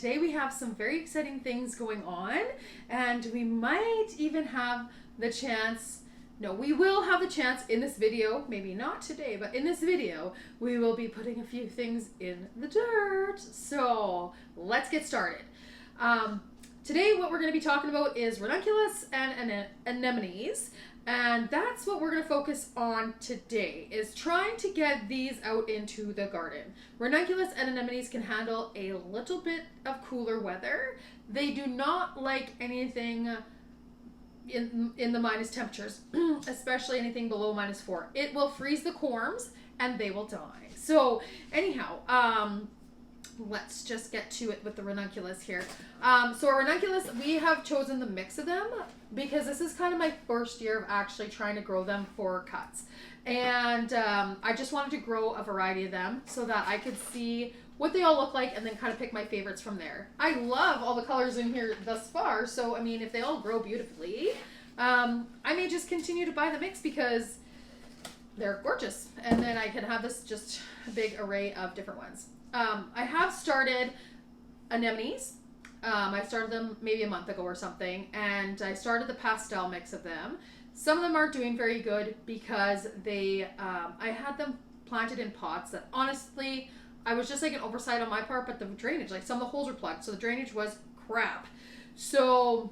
today we have some very exciting things going on, and we might even have the chance, no, we will have the chance in this video, maybe not today, but in this video, we will be putting a few things in the dirt. So let's get started. Today what we're going to be talking about is Ranunculus and Anemones. And that's what we're going to focus on today, is trying to get these out into the garden. Ranunculus and Anemones can handle a little bit of cooler weather. They do not like anything in the minus temperatures, especially anything below -4. It will freeze the corms and they will die. So anyhow, let's just get to it with the Ranunculus here. So our Ranunculus, we have chosen the mix of them because this is kind of my first year of actually trying to grow them for cuts. And I just wanted to grow a variety of them so that I could see what they all look like and then kind of pick my favorites from there. I love all the colors in here thus far, so I mean, if they all grow beautifully, I may just continue to buy the mix because they're gorgeous. And then I can have this just big array of different ones. I have started anemones. I started them maybe a month ago or something, and I started the pastel mix of them. Some of them aren't doing very good because they, I had them planted in pots that honestly, I was just like an oversight on my part, but the drainage, like some of the holes were plugged, so the drainage was crap. So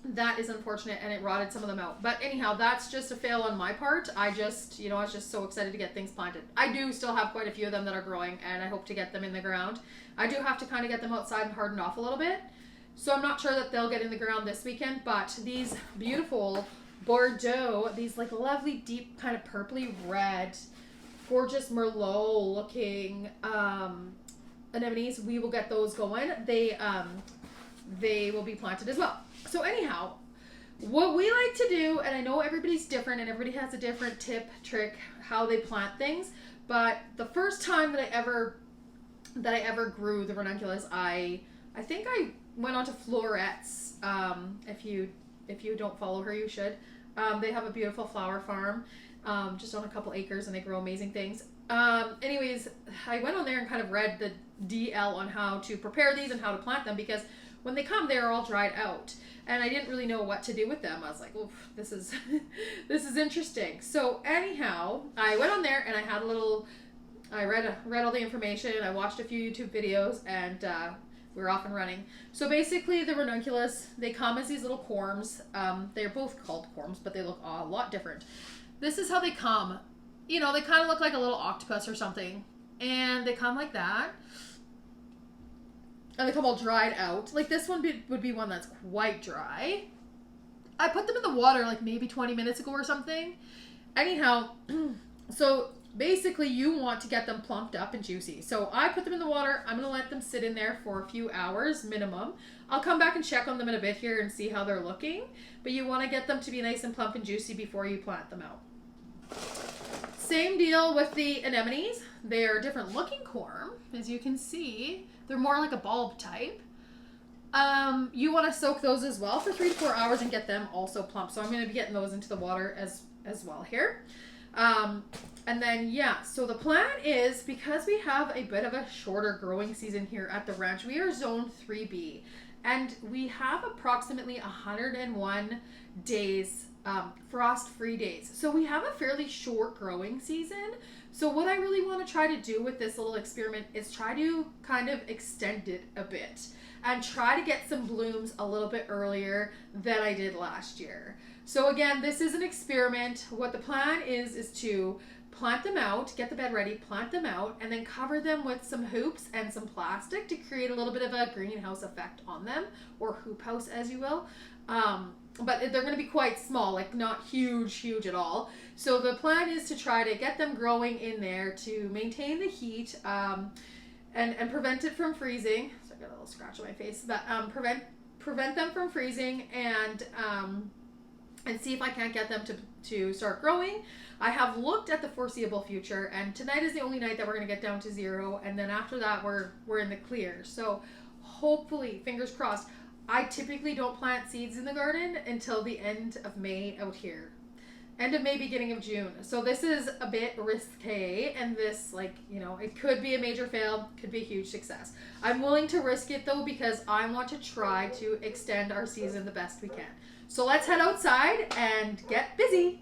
that is unfortunate, and it rotted some of them out. But anyhow, that's just a fail on my part. I just, I was just so excited to get things planted. I do still have quite a few of them that are growing, and I hope to get them in the ground. I do have to kind of get them outside and harden off a little bit. So I'm not sure that they'll get in the ground this weekend, but these beautiful Bordeaux, these like lovely deep kind of purpley red, gorgeous Merlot looking anemones, we will get those going. They will be planted as well. So anyhow, what we like to do, and I know everybody's different and everybody has a different tip, trick, how they plant things, but the first time that I ever grew the Ranunculus, I think I went on to Florette's. If you don't follow her, you should. They have a beautiful flower farm, just on a couple acres, and they grow amazing things. Anyways, I went on there and kind of read the DL on how to prepare these and how to plant them, because when they come, they're all dried out, and I didn't really know what to do with them. I was like, "Oof, this is this is interesting." So anyhow, I went on there and I had a little. I read all the information. I watched a few YouTube videos, and we were off and running. So basically, the Ranunculus, they come as these little corms. They're both called corms, but they look a lot different. This is how they come. They kind of look like a little octopus or something, and they come like that. And they come all dried out. Like this one would be one that's quite dry. I put them in the water like maybe 20 minutes ago or something. Anyhow, so basically you want to get them plumped up and juicy. So I put them in the water. I'm going to let them sit in there for a few hours minimum. I'll come back and check on them in a bit here and see how they're looking. But you want to get them to be nice and plump and juicy before you plant them out. Same deal with the anemones. They're a different looking corm, as you can see. They're more like a bulb type. You want to soak those as well for 3 to 4 hours and get them also plump. So I'm going to be getting those into the water as well here. And then, yeah, so the plan is, because we have a bit of a shorter growing season here at the ranch, we are zone 3B. And we have approximately 101 days, frost-free days. So we have a fairly short growing season. So what I really want to try to do with this little experiment is try to kind of extend it a bit and try to get some blooms a little bit earlier than I did last year. So again, this is an experiment. What the plan is to plant them out, get the bed ready, plant them out, and then cover them with some hoops and some plastic to create a little bit of a greenhouse effect on them, or hoop house as you will. But they're going to be quite small, like not huge at all. So the plan is to try to get them growing in there to maintain the heat and prevent it from freezing. So I got a little scratch on my face, but prevent them from freezing and see if I can't get them to start growing. I have looked at the foreseeable future, and tonight is the only night that we're going to get down to 0, and then after that we're in the clear. So hopefully, fingers crossed. I typically don't plant seeds in the garden until the end of May out here. end of May, beginning of June. So this is a bit risque, and this, like, you know, it could be a major fail, could be a huge success. I'm willing to risk it though because I want to try to extend our season the best we can. So let's head outside and get busy.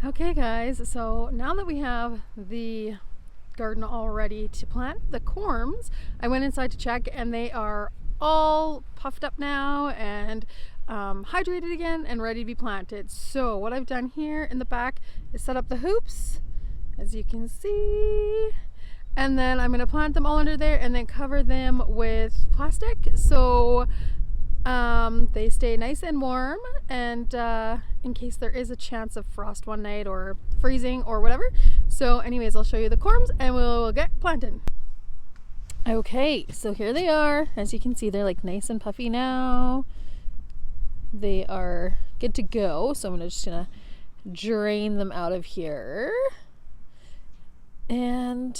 Okay guys, so now that we have the garden all ready to plant the corms, I went inside to check and they are all puffed up now and hydrated again and ready to be planted. So what I've done here in the back is set up the hoops, as you can see, and then I'm going to plant them all under there and then cover them with plastic so they stay nice and warm, and in case there is a chance of frost one night or freezing or whatever. So anyways, I'll show you the corms and we'll get planted. Okay, so here they are. As you can see, they're like nice and puffy now. They are good to go. So I'm just gonna drain them out of here. And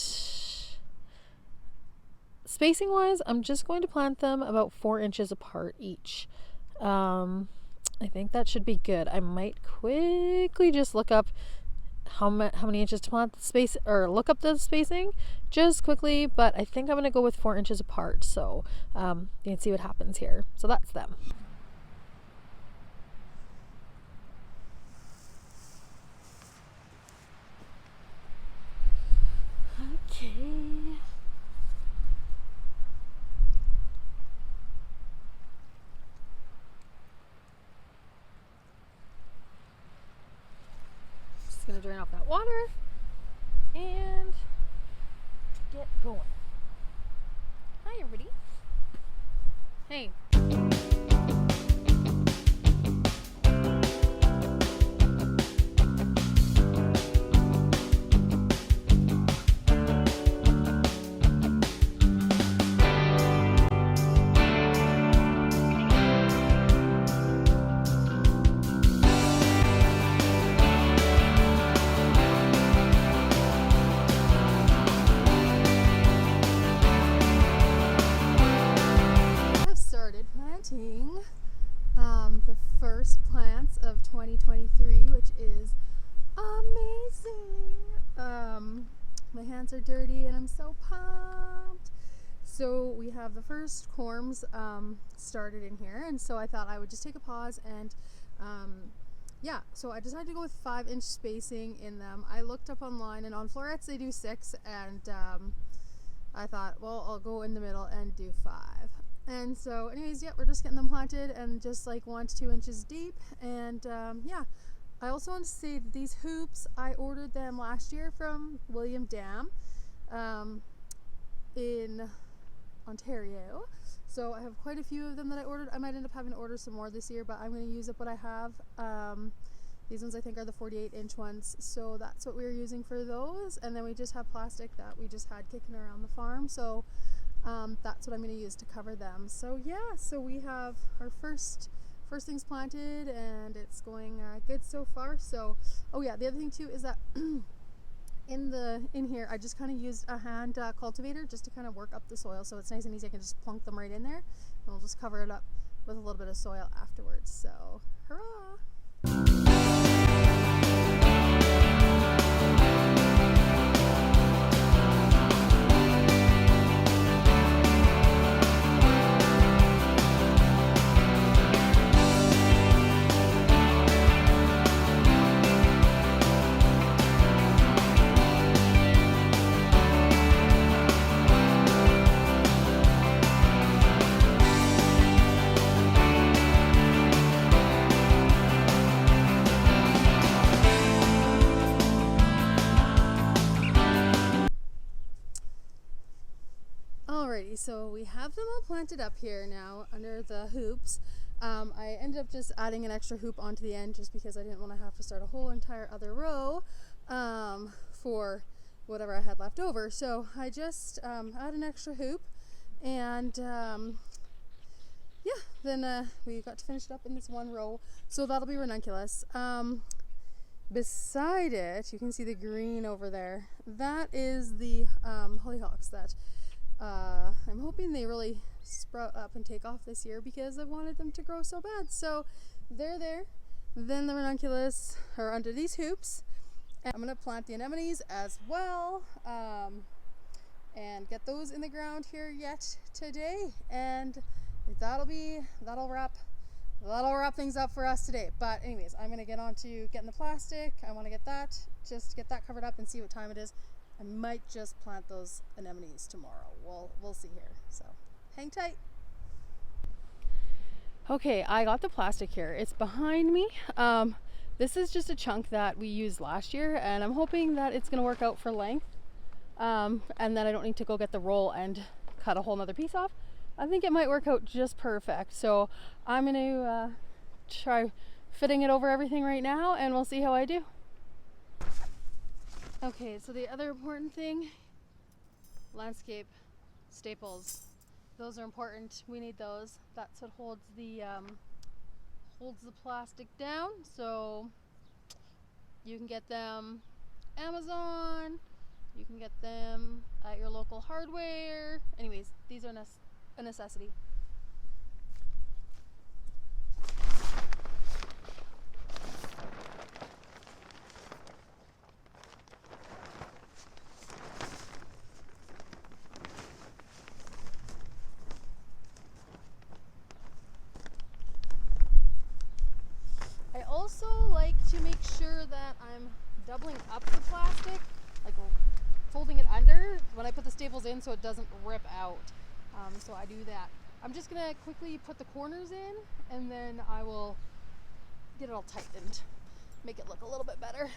spacing wise, I'm just going to plant them about 4 inches apart each. I think that should be good. I might quickly just look up how many inches to plant the space, or look up the spacing just quickly, but I think I'm going to go with 4 inches apart. So you can see what happens here. So that's them. Okay. Just gonna drain off that water and get going. Hi everybody. Hey. The first plants of 2023, which is amazing. My hands are dirty and I'm so pumped. So we have the first corms started in here, and so I thought I would just take a pause and yeah, so I decided to go with 5-inch spacing in them. I looked up online, and on florets they do 6, and I thought, well, I'll go in the middle and do 5. And so anyways, yeah, we're just getting them planted and just like 1 to 2 inches deep. And yeah, I also want to say that these hoops, I ordered them last year from William Dam in Ontario. So I have quite a few of them that I ordered. I might end up having to order some more this year, but I'm going to use up what I have. These ones I think are the 48-inch ones. So that's what we were using for those. And then we just have plastic that we just had kicking around the farm. So that's what I'm going to use to cover them. So yeah, so we have our first things planted, and it's going good so far. So, oh yeah, the other thing too is that in here I just kind of used a hand cultivator just to kind of work up the soil, so it's nice and easy. I can just plunk them right in there, and we'll just cover it up with a little bit of soil afterwards. So, hurrah! Alrighty, so we have them all planted up here now under the hoops. I ended up just adding an extra hoop onto the end just because I didn't want to have to start a whole entire other row for whatever I had left over. So I just add an extra hoop, and yeah, then we got to finish it up in this one row. So that'll be ranunculus. beside it, you can see the green over there. That is the hollyhocks that I'm hoping they really sprout up and take off this year because I wanted them to grow so bad. So they're there. Then the ranunculus are under these hoops. And I'm going to plant the anemones as well and get those in the ground here yet today. And that'll wrap things up for us today. But anyways, I'm going to get on to getting the plastic. I want to get that covered up and see what time it is. I might just plant those anemones tomorrow. We'll see here. So hang tight. Okay, I got the plastic here. It's behind me. This is just a chunk that we used last year, and I'm hoping that it's going to work out for length, and that I don't need to go get the roll and cut a whole nother piece off. I think it might work out just perfect. So I'm going to try fitting it over everything right now, and we'll see how I do. Okay, so the other important thing, landscape staples. Those are important. We need those. That's what holds the plastic down. So you can get them Amazon. You can get them at your local hardware. Anyways, these are a necessity. I also like to make sure that I'm doubling up the plastic, like folding it under when I put the staples in so it doesn't rip out. So I do that. I'm just gonna quickly put the corners in and then I will get it all tightened, make it look a little bit better.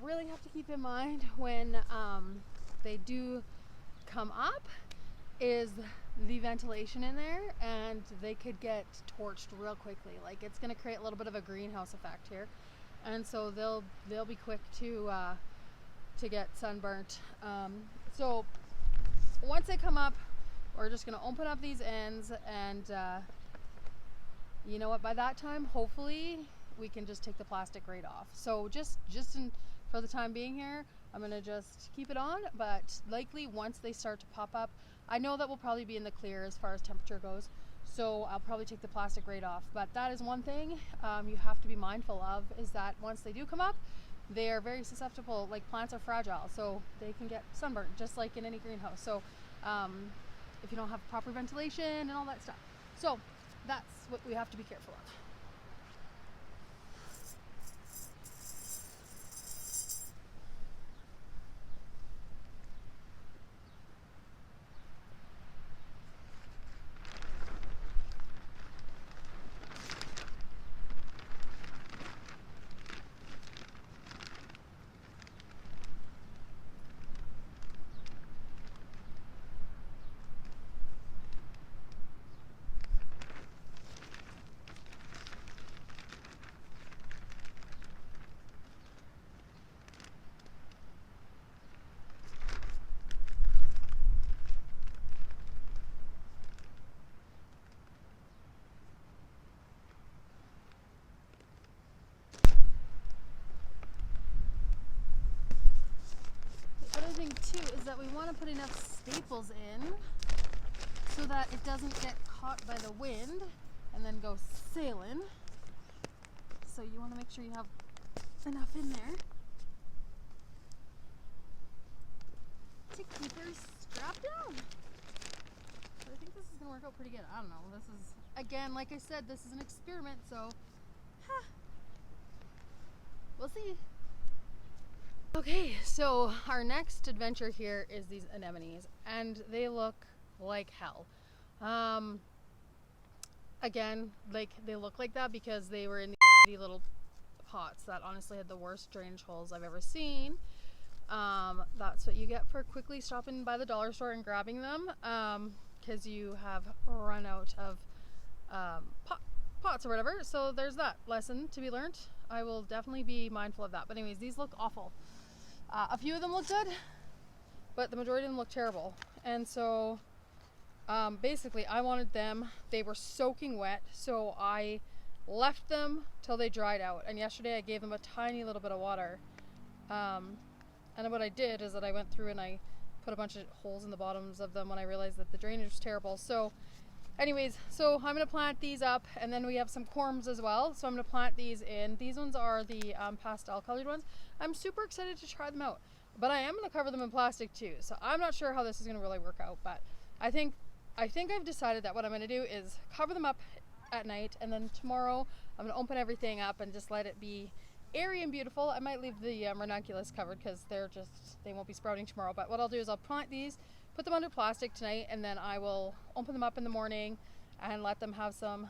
Really have to keep in mind when they do come up is the ventilation in there, and they could get torched real quickly. Like, it's going to create a little bit of a greenhouse effect here, and so they'll be quick to get sunburnt. So once they come up, we're just going to open up these ends, and you know what, by that time hopefully we can just take the plastic right off. So for the time being here, I'm gonna just keep it on, but likely once they start to pop up, I know that we'll probably be in the clear as far as temperature goes, so I'll probably take the plastic right off. But that is one thing you have to be mindful of, is that once they do come up, they are very susceptible. Like, plants are fragile, so they can get sunburned just like in any greenhouse. So if you don't have proper ventilation and all that stuff, so that's what we have to be careful of. Thing too is that we want to put enough staples in so that it doesn't get caught by the wind and then go sailing. So you want to make sure you have enough in there to keep her strapped down. So I think this is going to work out pretty good. I don't know. This is, again, like I said, this is an experiment, so we'll see. Okay, so our next adventure here is these anemones, and they look like hell. Again, like they look like that because they were in the little pots that honestly had the worst drainage holes I've ever seen. That's what you get for quickly stopping by the dollar store and grabbing them, because you have run out of pots or whatever. So there's that lesson to be learned. I will definitely be mindful of that. But anyways, these look awful. A few of them look good, but the majority of them look terrible. And so basically I wanted them, they were soaking wet, so I left them till they dried out. And yesterday I gave them a tiny little bit of water. And what I did is that I went through and I put a bunch of holes in the bottoms of them when I realized that the drainage was terrible. So anyways, so I'm going to plant these up, and then we have some corms as well. So I'm going to plant these in. These ones are the pastel colored ones. I'm super excited to try them out, but I am going to cover them in plastic too. So I'm not sure how this is going to really work out, but I think I've decided that what I'm going to do is cover them up at night, and then tomorrow I'm going to open everything up and just let it be airy and beautiful. I might leave the ranunculus covered because they won't be sprouting tomorrow, but what I'll do is I'll plant these, put them under plastic tonight, and then I will open them up in the morning and let them have some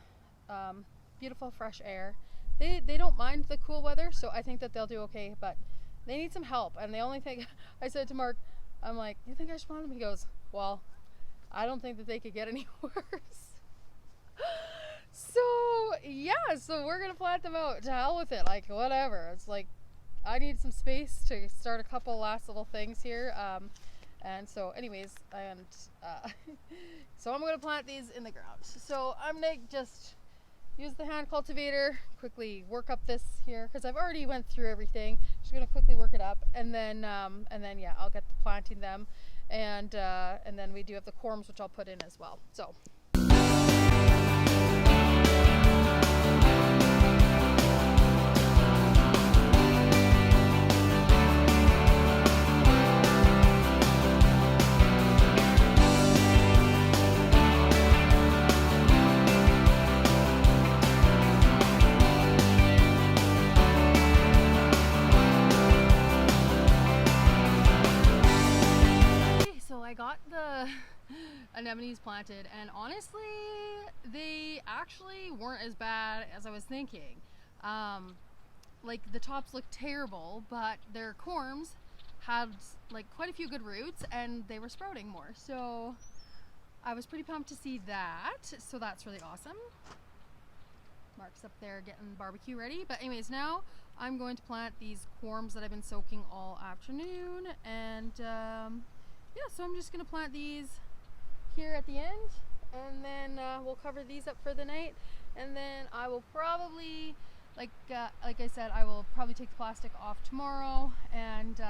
beautiful fresh air. They don't mind the cool weather, so I think that they'll do okay, but they need some help. And the only thing I said to Mark, I'm like, you think I should plant them? He goes, well, I don't think that they could get any worse. So yeah, so we're gonna plant them out. To hell with it, like whatever. It's like I need some space to start a couple last little things here. And so anyways, and so I'm gonna plant these in the ground. So I'm gonna just use the hand cultivator, quickly work up this here because I've already went through everything. Just gonna quickly work it up, and then yeah, I'll get to planting them, and then we do have the corms, which I'll put in as well. So. I got the anemones planted, and honestly they actually weren't as bad as I was thinking. Like the tops looked terrible, but their corms had like quite a few good roots and they were sprouting more, so I was pretty pumped to see that. So that's really awesome. Mark's up there getting barbecue ready, but anyways, now I'm going to plant these corms that I've been soaking all afternoon, and yeah, so I'm just going to plant these here at the end, and then we'll cover these up for the night, and then I will probably, like I said, I will probably take the plastic off tomorrow and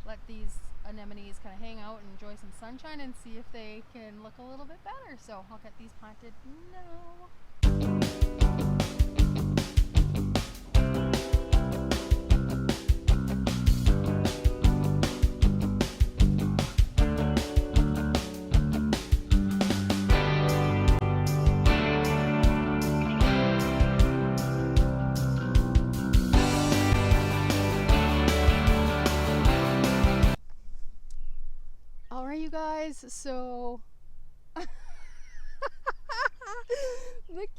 let these anemones kind of hang out and enjoy some sunshine and see if they can look a little bit better. So I'll get these planted now. You guys, so the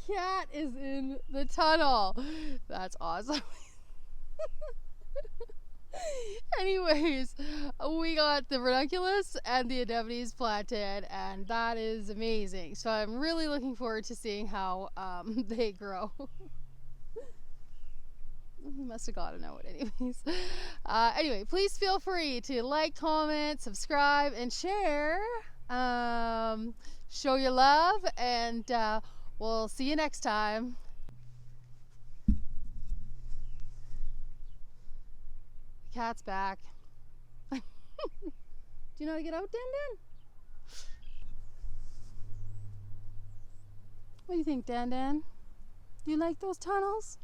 cat is in the tunnel. That's awesome. Anyways, we got the ranunculus and the anemones planted, and that is amazing. So I'm really looking forward to seeing how they grow. He must have got a note anyways. Anyway, please feel free to like, comment, subscribe, and share. Show your love, and we'll see you next time. The cat's back. Do you know how to get out, Dan Dan? What do you think, Dan Dan? Do you like those tunnels?